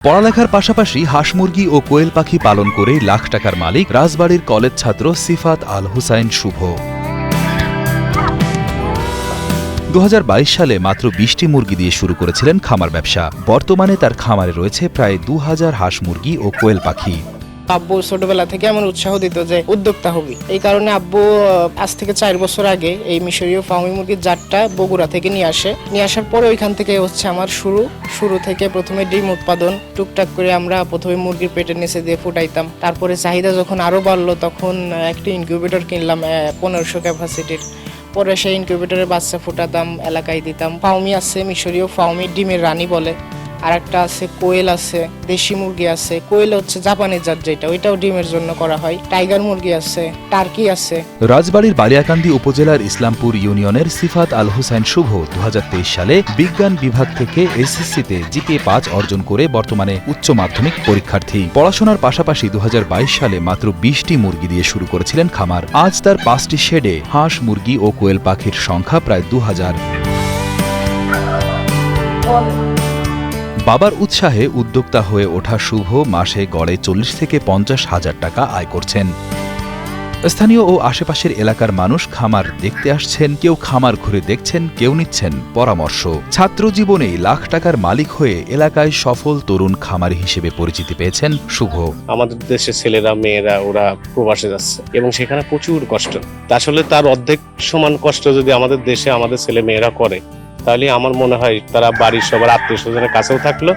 পড়ালেখার পাশাপাশি হাঁস মুরগি ও কোয়েল পাখি পালন করে লাখ টাকার মালিক রাজবাড়ীর কলেজ ছাত্র সিফাত আল হুসাইন শুভ। 2022 সালে মাত্র 20টি মুরগি দিয়ে শুরু করেছিলেন খামার ব্যবসা। বর্তমানে তার খামারে রয়েছে প্রায় 2000 হাঁস মুরগি ও কোয়েল পাখি। আব্বু ছোটবেলা থেকে আমার উৎসাহ দিত যে উদ্যোক্তা হবি। এই কারণে আব্বু আজ থেকে 4 বছর আগে এই মিশরীয় ফার্মি মুরগির জাতটা বগুড়া থেকে নিয়ে আসার পরে ওইখান থেকে হচ্ছে আমার শুরু থেকে প্রথমে ডিম উৎপাদন টুকটাক করে আমরা প্রথমে মুরগির পেটের নিচে দিয়ে ফুটাইতাম। তারপরে চাহিদা যখন আরো বাড়লো তখন একটি ইনকিউবেটর কিনলাম 1500 ক্যাপাসিটির। পরে সেই ইনকিউবেটরের বাচ্চা ফুটাতাম, এলাকায় দিতাম। ফার্মি আছে মিশরীয় ফার্মি, ডিমের রানী বলে। আর একটা আছে কোয়েল আছে, দেশি মুরগি আছে। কোয়েল হচ্ছে জাপানের জাত, যেটা ওইটাও ডিমের জন্য করা হয়। টাইগার মুরগি আছে, টার্কি আছে। রাজবাড়ীর বালিয়াকান্দি উপজেলার ইসলামপুর ইউনিয়নের সিফাত আল হুসাইন শুভ 2023 সালে বিজ্ঞান বিভাগ থেকে এসএসসিতে জিপিএ 5 অর্জন করে বর্তমানে উচ্চ মাধ্যমিক পরীক্ষার্থী। পড়াশোনার পাশাপাশি 2022 সালে মাত্র 20টি মুরগি দিয়ে শুরু করেছিলেন খামার। আজ তার 5টি শেডে হাঁস মুরগি ও কোয়েল পাখির সংখ্যা প্রায় 2000। বাবার উৎসাহে উদ্যোক্তা হয়ে ওঠা শুভ মাসে গড়ে 40 থেকে 50 হাজার টাকা আয় করছেন। স্থানীয় ও আশেপাশের এলাকার মানুষ খামার দেখতে আসছেন, কেউ খামার ঘুরে দেখছেন, কেউ নিচ্ছেন পরামর্শ। ছাত্র জীবনেই লাখ টাকার মালিক হয়ে এলাকায় সফল তরুণ খামারি হিসেবে পরিচিতি পেয়েছেন শুভ। আমাদের দেশে ছেলেরা মেয়েরা ওরা প্রবাসে যাচ্ছে এবং সেখানে প্রচুর কষ্ট। আসলে তার অর্ধেক সমান কষ্ট যদি আমাদের দেশে আমাদের ছেলে মেয়েরা করে, তাহলে আমার মনে হয় তারা বাড়ির সবার আত্মীয় স্বজনের কাছেও থাকলো,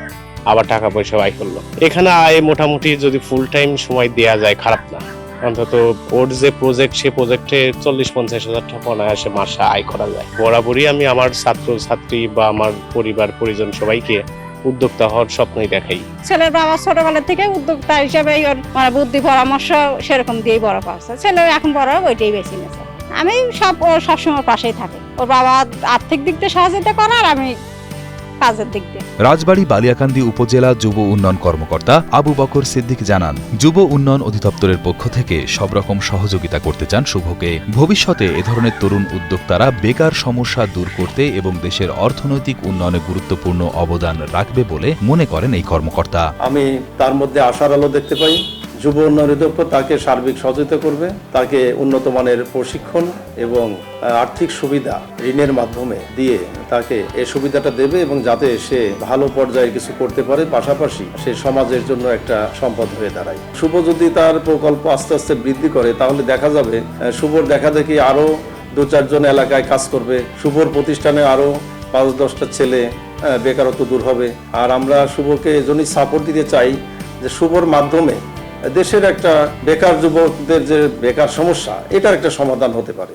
আবার টাকা পয়সা আয় করলো। এখানে আয় মোটামুটি যদি ফুল টাইম সময় দেয়া যায় খারাপ না। অন্তত ওর যে প্রজেক্ট, সে প্রজেক্টে 40-50 হাজার টাকা অনায়াসে মাসে আয় করা যায়। বরাবরই আমি আমার ছাত্র ছাত্রী বা আমার পরিবার পরিজন সবাইকে উদ্যোক্তা হওয়ার স্বপ্নই দেখাই। ছেলের বাবা ছোটবেলা থেকে উদ্যোক্তা হিসেবে ওর বুদ্ধি পরামর্শ সেরকম দিয়েই বড় করছে। ছেলে এখন বড় ওইটাই বেছে নিয়েছে। আমি সবসময় পাশেই থাকি। ওর বাবা আর্থিক দিক দিয়ে সহযোগিতা করে আর আমি কাজের দিক দিয়ে। রাজবাড়ী বালিয়াকান্দি উপজেলা যুব উন্নয়ন কর্মকর্তা আবু বকর সিদ্দিক জানান, যুব উন্নয়ন অধিদপ্তরের পক্ষ থেকে সব রকম সহযোগিতা করতে চান শুভকে। ভবিষ্যতে এ ধরনের তরুণ উদ্যোক্তারা বেকার সমস্যা দূর করতে এবং দেশের অর্থনৈতিক উন্নয়নে গুরুত্বপূর্ণ অবদান রাখবে বলে মনে করেন এই কর্মকর্তা। আমি তার মধ্যে আশার আলো দেখতে পাই। যুব উন্নয়ন অধিদপ্তর তাকে সার্বিক সহযোগিতা করবে, তাকে উন্নত মানের প্রশিক্ষণ এবং আর্থিক সুবিধা ঋণের মাধ্যমে দিয়ে তাকে এই সুবিধাটা দেবে এবং যাতে সে ভালো পর্যায়ে কিছু করতে পারে, পাশাপাশি সে সমাজের জন্য একটা সম্পদ হয়ে দাঁড়ায়। শুভ যদি তার প্রকল্প আস্তে আস্তে বৃদ্ধি করে, তাহলে দেখা যাবে শুভর দেখা দেখি আরো 2-4 জন এলাকায় কাজ করবে। শুভর প্রতিষ্ঠানে আরো 5-10টা ছেলে বেকারত্ব দূর হবে। আর আমরা শুভকে এজন্যই সাপোর্ট দিতে চাই যে শুভর মাধ্যমে দেশের একটা বেকার যুবকদের যে বেকার সমস্যা, এটার একটা সমাধান হতে পারে।